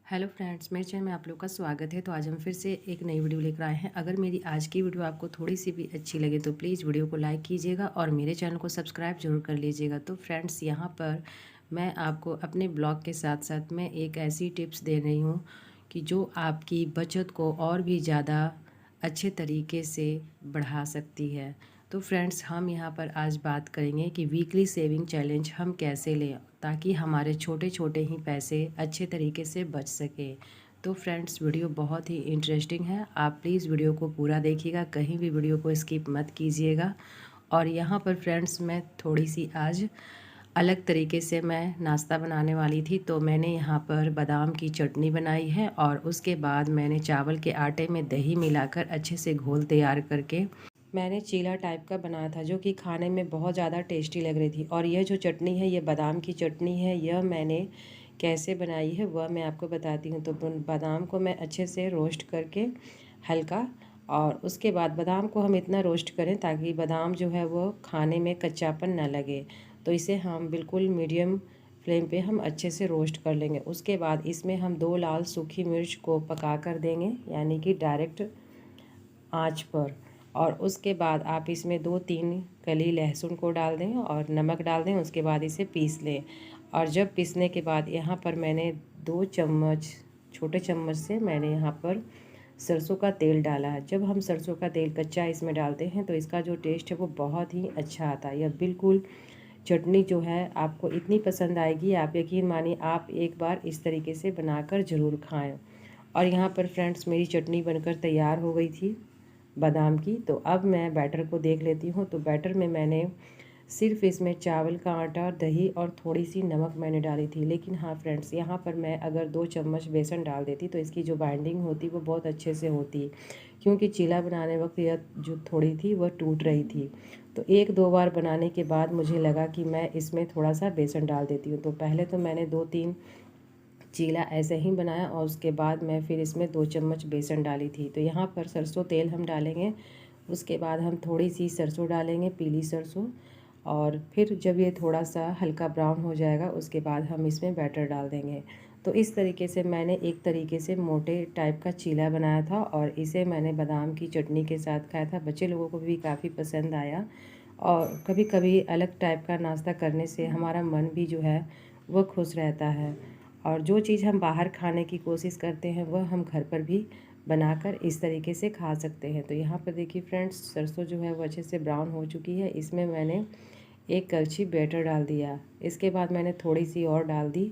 Hello friends, मेरे channel में आप लोग का स्वागत है। तो आज हम फिर से एक नई वीडियो लेकर आए हैं। अगर मेरी आज की वीडियो आपको थोड़ी सी भी अच्छी लगे तो प्लीज़ वीडियो को लाइक कीजिएगा और मेरे चैनल को सब्सक्राइब जरूर कर लीजिएगा। तो फ्रेंड्स, यहाँ पर मैं आपको अपने ब्लॉग के साथ साथ मैं एक ऐसी टिप्स दे रही हूँ कि जो आपकी बचत को और भी ज़्यादा अच्छे तरीके से बढ़ा सकती है। तो फ्रेंड्स, हम यहाँ पर आज बात करेंगे कि वीकली सेविंग चैलेंज हम कैसे लें ताकि हमारे छोटे छोटे ही पैसे अच्छे तरीके से बच सके। तो फ्रेंड्स, वीडियो बहुत ही इंटरेस्टिंग है, आप प्लीज़ वीडियो को पूरा देखिएगा, कहीं भी वीडियो को स्किप मत कीजिएगा। और यहाँ पर फ्रेंड्स, मैं थोड़ी सी आज अलग तरीके से मैं नाश्ता बनाने वाली थी। तो मैंने यहाँ पर बादाम की चटनी बनाई है और उसके बाद मैंने चावल के आटे में दही मिलाकर अच्छे से घोल तैयार करके मैंने चीला टाइप का बनाया था, जो कि खाने में बहुत ज़्यादा टेस्टी लग रही थी। और यह जो चटनी है, ये बादाम की चटनी है। यह मैंने कैसे बनाई है वह मैं आपको बताती हूँ। तो बादाम को मैं अच्छे से रोस्ट करके हल्का, और उसके बाद बादाम को हम इतना रोस्ट करें ताकि बादाम जो है वो खाने में कच्चापन ना लगे। तो इसे हम बिल्कुल मीडियम फ्लेम पे हम अच्छे से रोस्ट कर लेंगे। उसके बाद इसमें हम 2 लाल सूखी मिर्च को पका कर देंगे, यानी कि डायरेक्ट आंच पर। और उसके बाद आप इसमें 2-3 कली लहसुन को डाल दें और नमक डाल दें। उसके बाद इसे पीस लें। और जब पीसने के बाद यहाँ पर मैंने 2 चम्मच, छोटे चम्मच से मैंने यहाँ पर सरसों का तेल डाला है। जब हम सरसों का तेल कच्चा इसमें डालते हैं तो इसका जो टेस्ट है वो बहुत ही अच्छा आता है। यह बिल्कुल चटनी जो है आपको इतनी पसंद आएगी, आप यकीन मानिए, आप एक बार इस तरीके से बनाकर ज़रूर खाएं। और यहाँ पर फ्रेंड्स, मेरी चटनी बनकर तैयार हो गई थी बादाम की। तो अब मैं बैटर को देख लेती हूँ। तो बैटर में मैंने सिर्फ इसमें चावल का आटा, दही और थोड़ी सी नमक मैंने डाली थी। लेकिन हाँ फ्रेंड्स, यहाँ पर मैं अगर 2 चम्मच बेसन डाल देती तो इसकी जो बाइंडिंग होती वो बहुत अच्छे से होती, क्योंकि चीला बनाने वक्त यह जो थोड़ी थी वह टूट रही थी। तो 1-2 बार बनाने के बाद मुझे लगा कि मैं इसमें थोड़ा सा बेसन डाल देती हूँ। तो पहले तो मैंने 2-3 चीला ऐसे ही बनाया और उसके बाद मैं फिर इसमें 2 चम्मच बेसन डाली थी। तो यहाँ पर सरसों तेल हम डालेंगे, उसके बाद हम थोड़ी सी सरसों डालेंगे, पीली सरसों। और फिर जब ये थोड़ा सा हल्का ब्राउन हो जाएगा उसके बाद हम इसमें बैटर डाल देंगे। तो इस तरीके से मैंने एक तरीके से मोटे टाइप का चीला बनाया था और इसे मैंने बादाम की चटनी के साथ खाया था। बच्चे लोगों को भी काफ़ी पसंद आया। और कभी कभी अलग टाइप का नाश्ता करने से हमारा मन भी जो है वह खुश रहता है। और जो चीज़ हम बाहर खाने की कोशिश करते हैं वह हम घर पर भी बनाकर इस तरीके से खा सकते हैं। तो यहाँ पर देखिए फ्रेंड्स, सरसों जो है वो अच्छे से ब्राउन हो चुकी है। इसमें मैंने 1 कलछी बैटर डाल दिया। इसके बाद मैंने थोड़ी सी और डाल दी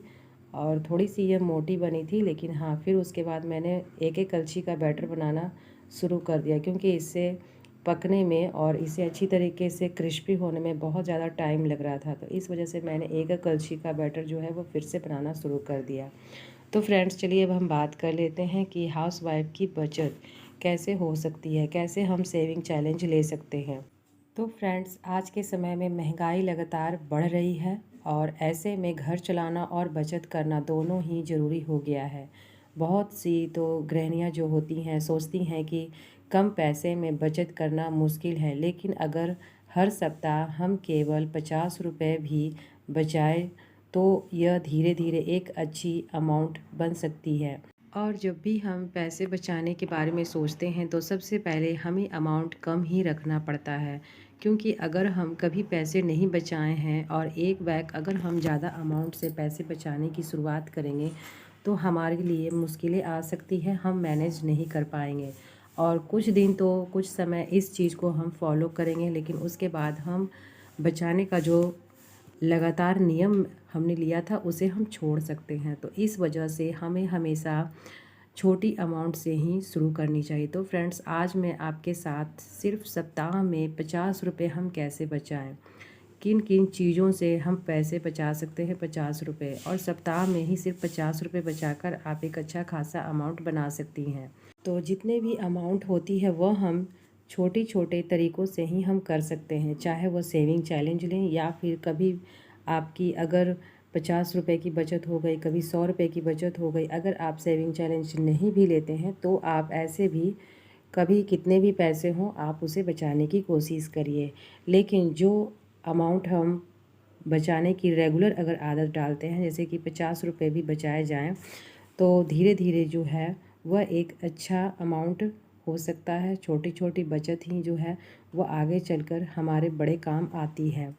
और थोड़ी सी यह मोटी बनी थी। लेकिन हाँ, फिर उसके बाद मैंने 1-1 कलछी का बैटर बनाना शुरू कर दिया, क्योंकि इससे पकने में और इसे अच्छी तरीके से क्रिस्पी होने में बहुत ज़्यादा टाइम लग रहा था। तो इस वजह से मैंने 1 कलछी का बैटर जो है वो फिर से बनाना शुरू कर दिया। तो फ्रेंड्स, चलिए अब हम बात कर लेते हैं कि हाउसवाइफ की बचत कैसे हो सकती है, कैसे हम सेविंग चैलेंज ले सकते हैं। तो फ्रेंड्स, आज के समय में महंगाई लगातार बढ़ रही है और ऐसे में घर चलाना और बचत करना दोनों ही ज़रूरी हो गया है। बहुत सी तो गृहिणियाँ जो होती हैं सोचती हैं कि कम पैसे में बचत करना मुश्किल है, लेकिन अगर हर सप्ताह हम केवल 50 रुपये भी बचाएं तो यह धीरे धीरे एक अच्छी अमाउंट बन सकती है। और जब भी हम पैसे बचाने के बारे में सोचते हैं तो सबसे पहले हमें अमाउंट कम ही रखना पड़ता है, क्योंकि अगर हम कभी पैसे नहीं बचाए हैं और एक बैग अगर हम ज़्यादा अमाउंट से पैसे बचाने की शुरुआत करेंगे तो हमारे लिए मुश्किलें आ सकती हैं, हम मैनेज नहीं कर पाएंगे। और कुछ दिन तो कुछ समय इस चीज़ को हम फॉलो करेंगे, लेकिन उसके बाद हम बचाने का जो लगातार नियम हमने लिया था उसे हम छोड़ सकते हैं। तो इस वजह से हमें हमेशा छोटी अमाउंट से ही शुरू करनी चाहिए। तो फ्रेंड्स, आज मैं आपके साथ सिर्फ सप्ताह में 50 रुपये हम कैसे बचाएं, किन किन चीज़ों से हम पैसे बचा सकते हैं 50 रुपये, और सप्ताह में ही सिर्फ 50 रुपये बचाकर आप एक अच्छा खासा अमाउंट बना सकती हैं। तो जितने भी अमाउंट होती है वह हम छोटे छोटे तरीक़ों से ही हम कर सकते हैं, चाहे वो सेविंग चैलेंज लें या फिर कभी आपकी अगर 50 रुपये की बचत हो गई, कभी 100 रुपये की बचत हो गई। अगर आप सेविंग चैलेंज नहीं भी लेते हैं तो आप ऐसे भी कभी कितने भी पैसे हों आप उसे बचाने की कोशिश करिए। लेकिन जो अमाउंट हम बचाने की रेगुलर अगर आदत डालते हैं, जैसे कि 50 रुपये भी बचाए जाएँ, तो धीरे धीरे जो है वह एक अच्छा अमाउंट हो सकता है। छोटी छोटी बचत ही जो है वह आगे चलकर हमारे बड़े काम आती है।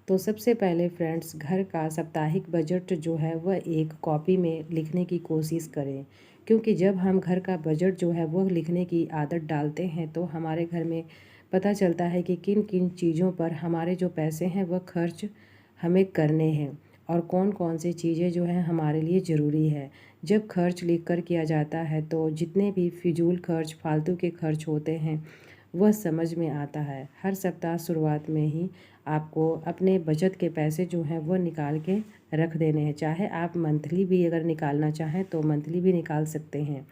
तो सबसे पहले फ्रेंड्स, घर का साप्ताहिक बजट जो है वह एक कॉपी में लिखने की कोशिश करें, क्योंकि जब हम घर का बजट जो है वह लिखने की आदत डालते हैं तो हमारे घर में पता चलता है कि किन किन चीज़ों पर हमारे जो पैसे हैं वह खर्च हमें करने हैं और कौन कौन सी चीज़ें जो हैं हमारे लिए ज़रूरी है। जब खर्च लिख कर किया जाता है तो जितने भी फिजूल खर्च, फालतू के खर्च होते हैं वह समझ में आता है। हर सप्ताह शुरुआत में ही आपको अपने बचत के पैसे जो हैं वह निकाल के रख देने हैं। चाहे आप मंथली भी अगर निकालना चाहें तो मंथली भी निकाल सकते हैं,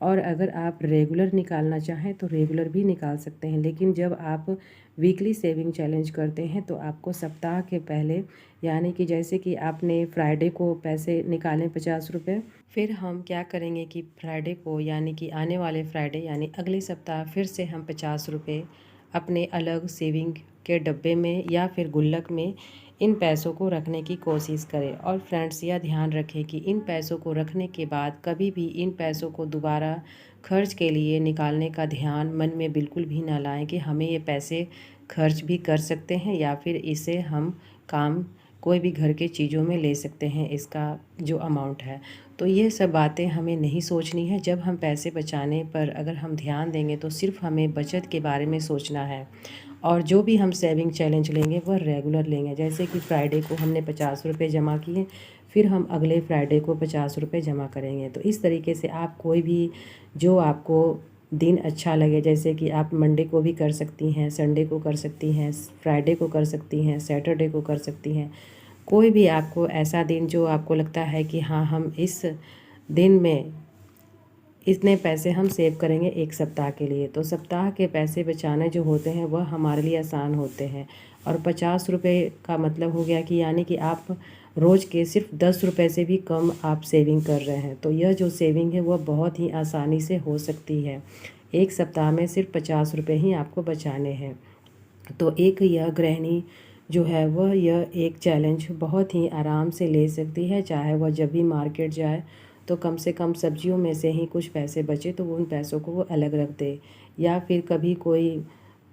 और अगर आप रेगुलर निकालना चाहें तो रेगुलर भी निकाल सकते हैं। लेकिन जब आप वीकली सेविंग चैलेंज करते हैं तो आपको सप्ताह के पहले, यानी कि जैसे कि आपने फ्राइडे को पैसे निकालें 50 रुपये, फिर हम क्या करेंगे कि फ्राइडे को, यानी कि आने वाले फ्राइडे यानी अगले सप्ताह, फिर से हम 50 रुपये अपने अलग सेविंग के डब्बे में या फिर गुल्लक में इन पैसों को रखने की कोशिश करें। और फ्रेंड्स, यह ध्यान रखें कि इन पैसों को रखने के बाद कभी भी इन पैसों को दोबारा खर्च के लिए निकालने का ध्यान मन में बिल्कुल भी ना लाएं कि हमें ये पैसे खर्च भी कर सकते हैं या फिर इसे हम काम कोई भी घर के चीज़ों में ले सकते हैं, इसका जो अमाउंट है। तो ये सब बातें हमें नहीं सोचनी है। जब हम पैसे बचाने पर अगर हम ध्यान देंगे तो सिर्फ हमें बचत के बारे में सोचना है, और जो भी हम सेविंग चैलेंज लेंगे वह रेगुलर लेंगे। जैसे कि फ्राइडे को हमने 50 रुपये जमा किए, फिर हम अगले फ्राइडे को 50 रुपये जमा करेंगे। तो इस तरीके से आप कोई भी जो आपको दिन अच्छा लगे, जैसे कि आप मंडे को भी कर सकती हैं, संडे को कर सकती हैं, फ्राइडे को कर सकती हैं, सैटरडे को कर सकती हैं। कोई भी आपको ऐसा दिन जो आपको लगता है कि हाँ, हम इस दिन में इतने पैसे हम सेव करेंगे एक सप्ताह के लिए, तो सप्ताह के पैसे बचाने जो होते हैं वह हमारे लिए आसान होते हैं। और 50 रुपये का मतलब हो गया कि यानी कि आप रोज़ के सिर्फ 10 रुपये से भी कम आप सेविंग कर रहे हैं। तो यह जो सेविंग है वह बहुत ही आसानी से हो सकती है। एक सप्ताह में सिर्फ 50 रुपये ही आपको बचाने हैं। तो एक यह गृहिणी जो है वह यह एक चैलेंज बहुत ही आराम से ले सकती है। चाहे वह जब भी मार्केट जाए तो कम से कम सब्जियों में से ही कुछ पैसे बचे तो वो उन पैसों को वो अलग रख दे, या फिर कभी कोई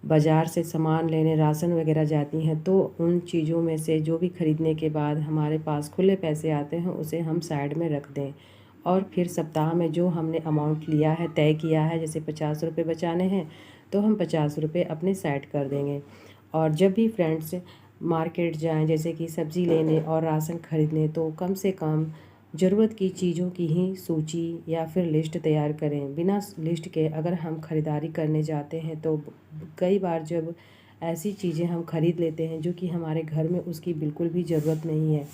बाज़ार से सामान लेने, राशन वगैरह जाती हैं तो उन चीज़ों में से जो भी ख़रीदने के बाद हमारे पास खुले पैसे आते हैं उसे हम साइड में रख दें। और फिर सप्ताह में जो हमने अमाउंट लिया है, तय किया है, जैसे 50 रुपये बचाने हैं तो हम 50 रुपये अपने साइड कर देंगे। और जब भी फ्रेंड्स मार्केट जाएं, जैसे कि सब्ज़ी लेने और राशन ख़रीदने, तो कम से कम ज़रूरत की चीज़ों की ही सूची या फिर लिस्ट तैयार करें। बिना लिस्ट के अगर हम ख़रीदारी करने जाते हैं तो कई बार जब ऐसी चीज़ें हम ख़रीद लेते हैं जो कि हमारे घर में उसकी बिल्कुल भी ज़रूरत नहीं है,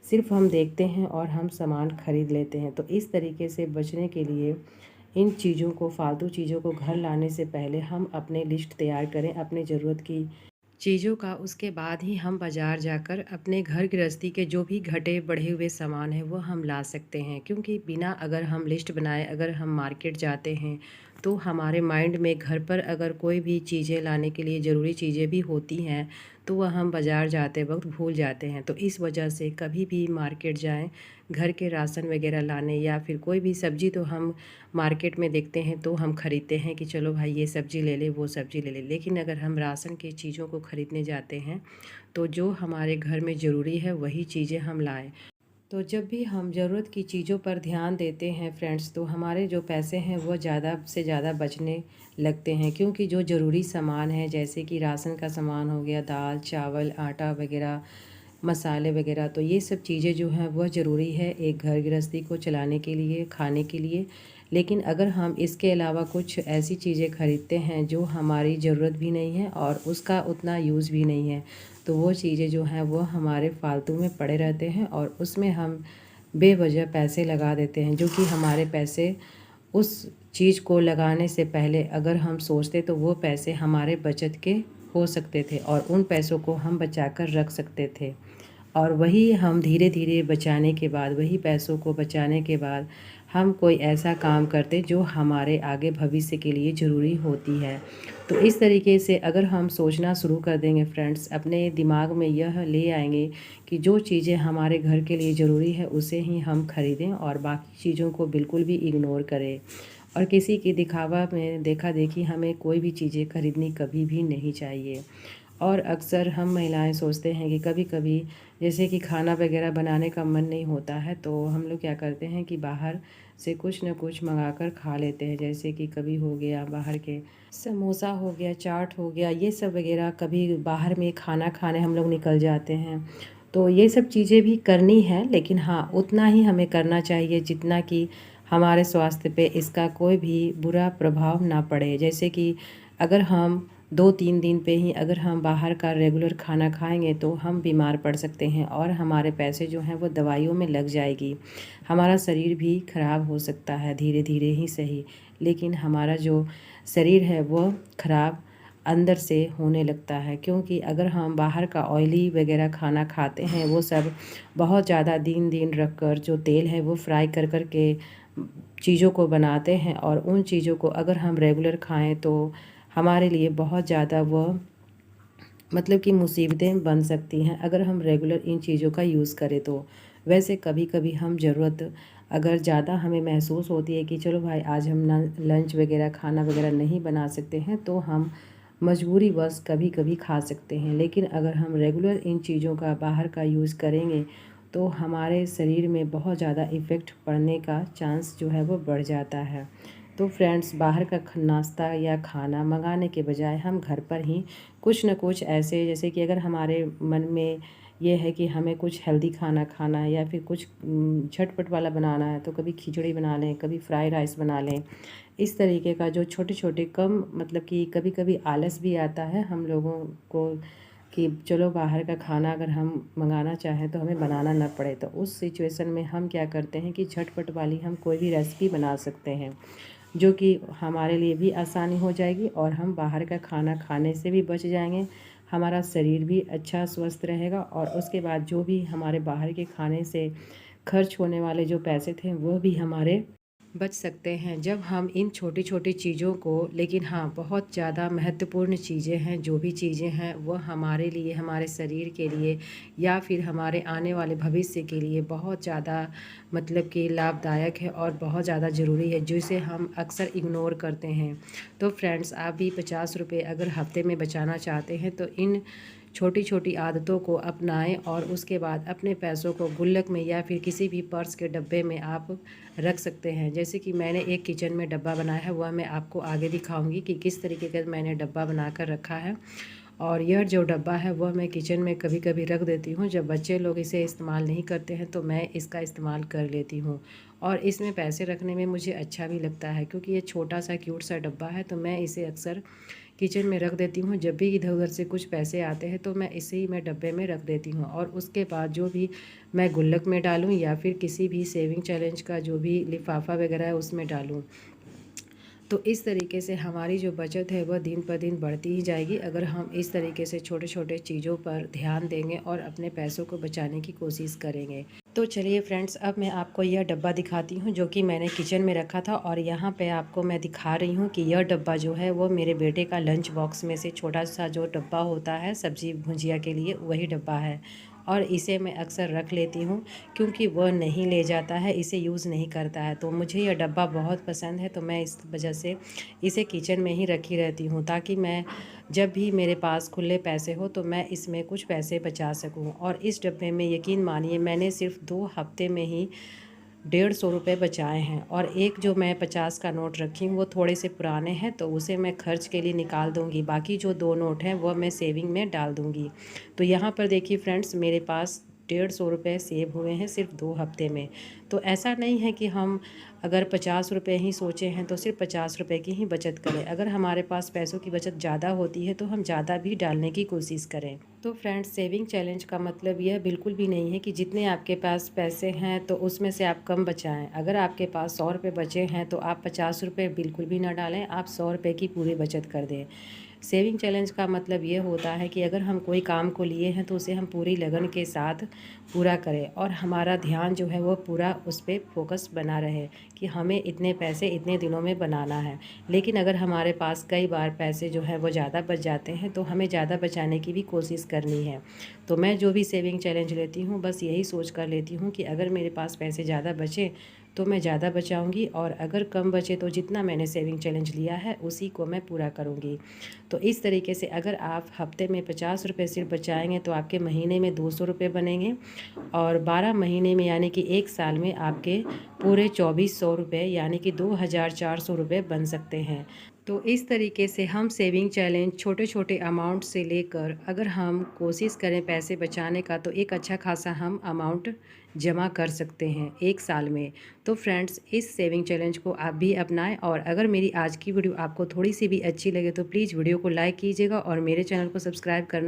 सिर्फ हम देखते हैं और हम सामान ख़रीद लेते हैं। तो इस तरीके से बचने के लिए इन चीज़ों को, फालतू चीज़ों को घर लाने से पहले हम अपने लिस्ट तैयार करें अपने ज़रूरत की चीज़ों का। उसके बाद ही हम बाज़ार जाकर अपने घर गृहस्थी के जो भी घटे बढ़े हुए सामान हैं वो हम ला सकते हैं। क्योंकि बिना अगर हम लिस्ट बनाए अगर हम मार्केट जाते हैं तो हमारे माइंड में घर पर अगर कोई भी चीज़ें लाने के लिए ज़रूरी चीज़ें भी होती हैं तो वह हम बाज़ार जाते वक्त भूल जाते हैं। तो इस वजह से कभी भी मार्केट जाएं घर के राशन वगैरह लाने, या फिर कोई भी सब्ज़ी तो हम मार्केट में देखते हैं तो हम ख़रीदते हैं कि चलो भाई ये सब्ज़ी ले ले, वो सब्ज़ी ले ले। लेकिन अगर हम राशन की चीज़ों को ख़रीदने जाते हैं तो जो हमारे घर में ज़रूरी है वही चीज़ें हम लाएं। तो जब भी हम ज़रूरत की चीज़ों पर ध्यान देते हैं फ्रेंड्स, तो हमारे जो पैसे हैं वो ज़्यादा से ज़्यादा बचने लगते हैं। क्योंकि जो ज़रूरी सामान है, जैसे कि राशन का सामान हो गया, दाल चावल आटा वगैरह, मसाले वगैरह, तो ये सब चीज़ें जो हैं वह ज़रूरी है एक घर गृहस्थी को चलाने के लिए, खाने के लिए। लेकिन अगर हम इसके अलावा कुछ ऐसी चीज़ें ख़रीदते हैं जो हमारी ज़रूरत भी नहीं है और उसका उतना यूज़ भी नहीं है, तो वो चीज़ें जो हैं वो हमारे फालतू में पड़े रहते हैं और उसमें हम बेवजह पैसे लगा देते हैं। जो कि हमारे पैसे उस चीज़ को लगाने से पहले अगर हम सोचते तो वो पैसे हमारे बचत के हो सकते थे और उन पैसों को हम बचा कर रख सकते थे। और वही हम धीरे धीरे बचाने के बाद, वही पैसों को बचाने के बाद हम कोई ऐसा काम करते जो हमारे आगे भविष्य के लिए ज़रूरी होती है। तो इस तरीके से अगर हम सोचना शुरू कर देंगे फ्रेंड्स, अपने दिमाग में यह ले आएंगे कि जो चीज़ें हमारे घर के लिए ज़रूरी है उसे ही हम खरीदें और बाकी चीज़ों को बिल्कुल भी इग्नोर करें। और किसी की दिखावा में देखा देखी हमें कोई भी चीज़ें खरीदनी कभी भी नहीं चाहिए। और अक्सर हम महिलाएं सोचते हैं कि कभी कभी जैसे कि खाना वगैरह बनाने का मन नहीं होता है तो हम लोग क्या करते हैं कि बाहर से कुछ न कुछ मंगा कर खा लेते हैं। जैसे कि कभी हो गया बाहर के समोसा हो गया, चाट हो गया, ये सब वगैरह कभी बाहर में खाना खाने हम लोग निकल जाते हैं। तो ये सब चीज़ें भी करनी है, लेकिन हाँ उतना ही हमें करना चाहिए जितना कि हमारे स्वास्थ्य पे इसका कोई भी बुरा प्रभाव ना पड़े। जैसे कि अगर हम 2-3 दिन पे ही अगर हम बाहर का रेगुलर खाना खाएंगे तो हम बीमार पड़ सकते हैं और हमारे पैसे जो हैं वो दवाइयों में लग जाएगी। हमारा शरीर भी ख़राब हो सकता है, धीरे धीरे ही सही, लेकिन हमारा जो शरीर है वो ख़राब अंदर से होने लगता है। क्योंकि अगर हम बाहर का ऑयली वगैरह खाना खाते हैं, वो सब बहुत ज़्यादा दिन दिन रख कर जो तेल है वो फ्राई कर कर के चीज़ों को बनाते हैं और उन चीज़ों को अगर हम रेगुलर खाएं तो हमारे लिए बहुत ज़्यादा वह मतलब कि मुसीबतें बन सकती हैं अगर हम रेगुलर इन चीज़ों का यूज़ करें तो। वैसे कभी कभी हम ज़रूरत अगर ज़्यादा हमें महसूस होती है कि चलो भाई आज हम ना लंच वगैरह खाना वगैरह नहीं बना सकते हैं तो हम मजबूरीवश कभी कभी खा सकते हैं। लेकिन अगर हम रेगुलर इन चीज़ों का बाहर का यूज़ करेंगे तो हमारे शरीर में बहुत ज़्यादा इफ़ेक्ट पड़ने का चांस जो है वो बढ़ जाता है। तो फ्रेंड्स, बाहर का नाश्ता या खाना मंगाने के बजाय हम घर पर ही कुछ न कुछ ऐसे, जैसे कि अगर हमारे मन में ये है कि हमें कुछ हेल्दी खाना खाना है या फिर कुछ झटपट वाला बनाना है तो कभी खिचड़ी बना लें, कभी फ्राई राइस बना लें। इस तरीके का जो छोटे छोटे कम मतलब कि कभी कभी आलस भी आता है हम लोगों को कि चलो बाहर का खाना अगर हम मंगाना चाहें तो हमें बनाना ना पड़े। तो उस सिचुएशन में हम क्या करते हैं कि झटपट वाली हम कोई भी रेसिपी बना सकते हैं जो कि हमारे लिए भी आसानी हो जाएगी और हम बाहर का खाना खाने से भी बच जाएंगे। हमारा शरीर भी अच्छा स्वस्थ रहेगा और उसके बाद जो भी हमारे बाहर के खाने से खर्च होने वाले जो पैसे थे वो भी हमारे बच सकते हैं जब हम इन छोटी छोटी चीज़ों को। लेकिन हाँ, बहुत ज़्यादा महत्वपूर्ण चीज़ें हैं, जो भी चीज़ें हैं वो हमारे लिए, हमारे शरीर के लिए या फिर हमारे आने वाले भविष्य के लिए बहुत ज़्यादा मतलब कि लाभदायक है और बहुत ज़्यादा ज़रूरी है, जिसे हम अक्सर इग्नोर करते हैं। तो फ्रेंड्स, आप भी 50 रुपये अगर हफ्ते में बचाना चाहते हैं तो इन छोटी छोटी आदतों को अपनाएं और उसके बाद अपने पैसों को गुल्लक में या फिर किसी भी पर्स के डब्बे में आप रख सकते हैं। जैसे कि मैंने एक किचन में डब्बा बनाया है, वह मैं आपको आगे दिखाऊंगी कि किस तरीके का मैंने डब्बा बनाकर रखा है। और यह जो डब्बा है वह मैं किचन में कभी कभी रख देती हूँ, जब बच्चे लोग इसे इस्तेमाल नहीं करते हैं तो मैं इसका इस्तेमाल कर लेती हूँ। और इसमें पैसे रखने में मुझे अच्छा भी लगता है क्योंकि ये छोटा सा क्यूट सा डब्बा है, तो मैं इसे अक्सर किचन में रख देती हूँ। जब भी इधर उधर से कुछ पैसे आते हैं तो मैं इसे ही मैं डब्बे में रख देती हूँ और उसके बाद जो भी मैं गुल्लक में डालूँ या फिर किसी भी सेविंग चैलेंज का जो भी लिफाफा वगैरह है उसमें डालूँ। तो इस तरीके से हमारी जो बचत है वह दिन पर दिन बढ़ती ही जाएगी अगर हम इस तरीके से छोटे छोटे चीज़ों पर ध्यान देंगे और अपने पैसों को बचाने की कोशिश करेंगे। तो चलिए फ्रेंड्स, अब मैं आपको यह डब्बा दिखाती हूँ जो कि मैंने किचन में रखा था। और यहाँ पे आपको मैं दिखा रही हूँ कि यह डब्बा जो है वो मेरे बेटे का लंच बॉक्स में से छोटा सा जो डब्बा होता है सब्जी भुजिया के लिए, वही डब्बा है। और इसे मैं अक्सर रख लेती हूँ क्योंकि वह नहीं ले जाता है, इसे यूज़ नहीं करता है। तो मुझे यह डब्बा बहुत पसंद है, तो मैं इस वजह से इसे किचन में ही रखी रहती हूँ ताकि मैं जब भी मेरे पास खुले पैसे हो तो मैं इसमें कुछ पैसे बचा सकूँ। और इस डब्बे में यकीन मानिए मैंने सिर्फ 2 हफ्ते में ही 150 रुपये बचाए हैं। और एक जो मैं 50 का नोट रखी हूँ वो थोड़े से पुराने हैं तो उसे मैं खर्च के लिए निकाल दूँगी, बाकी जो 2 नोट हैं वह मैं सेविंग में डाल दूँगी। तो यहाँ पर देखिए फ्रेंड्स, मेरे पास 150 रुपये सेव हुए हैं सिर्फ 2 हफ्ते में। तो ऐसा नहीं है कि हम अगर 50 रुपये ही सोचे हैं तो सिर्फ 50 रुपये की ही बचत करें। अगर हमारे पास पैसों की बचत ज़्यादा होती है तो हम ज़्यादा भी डालने की कोशिश करें। तो फ्रेंड्स, सेविंग चैलेंज का मतलब यह बिल्कुल भी नहीं है कि जितने आपके पास पैसे हैं तो उसमें से आप कम बचाएं। अगर आपके पास 100 रुपये बचे हैं तो आप 50 रुपये बिल्कुल भी ना डालें, आप 100 रुपये की पूरी बचत कर दें। सेविंग चैलेंज का मतलब ये होता है कि अगर हम कोई काम को लिए हैं तो उसे हम पूरी लगन के साथ पूरा करें और हमारा ध्यान जो है वो पूरा उस पर फोकस बना रहे कि हमें इतने पैसे इतने दिनों में बनाना है। लेकिन अगर हमारे पास कई बार पैसे जो है वो ज़्यादा बच जाते हैं तो हमें ज़्यादा बचाने की भी कोशिश करनी है। तो मैं जो भी सेविंग चैलेंज लेती हूँ बस यही सोच कर लेती हूँ कि अगर मेरे पास पैसे ज़्यादा बचे तो मैं ज़्यादा बचाऊंगी, और अगर कम बचे तो जितना मैंने सेविंग चैलेंज लिया है उसी को मैं पूरा करूंगी। तो इस तरीके से अगर आप हफ्ते में 50 रुपये सिर्फ बचाएंगे तो आपके महीने में 200 रुपये बनेंगे, और 12 महीने में यानी कि एक साल में आपके पूरे 2400 रुपये यानी कि 2400 रुपये बन सकते हैं। तो इस तरीके से हम सेविंग चैलेंज छोटे छोटे अमाउंट से लेकर अगर हम कोशिश करें पैसे बचाने का तो एक अच्छा खासा हम अमाउंट जमा कर सकते हैं एक साल में। तो फ्रेंड्स, इस सेविंग चैलेंज को आप भी अपनाएं, और अगर मेरी आज की वीडियो आपको थोड़ी सी भी अच्छी लगे तो प्लीज़ वीडियो को लाइक कीजिएगा और मेरे चैनल को सब्सक्राइब करना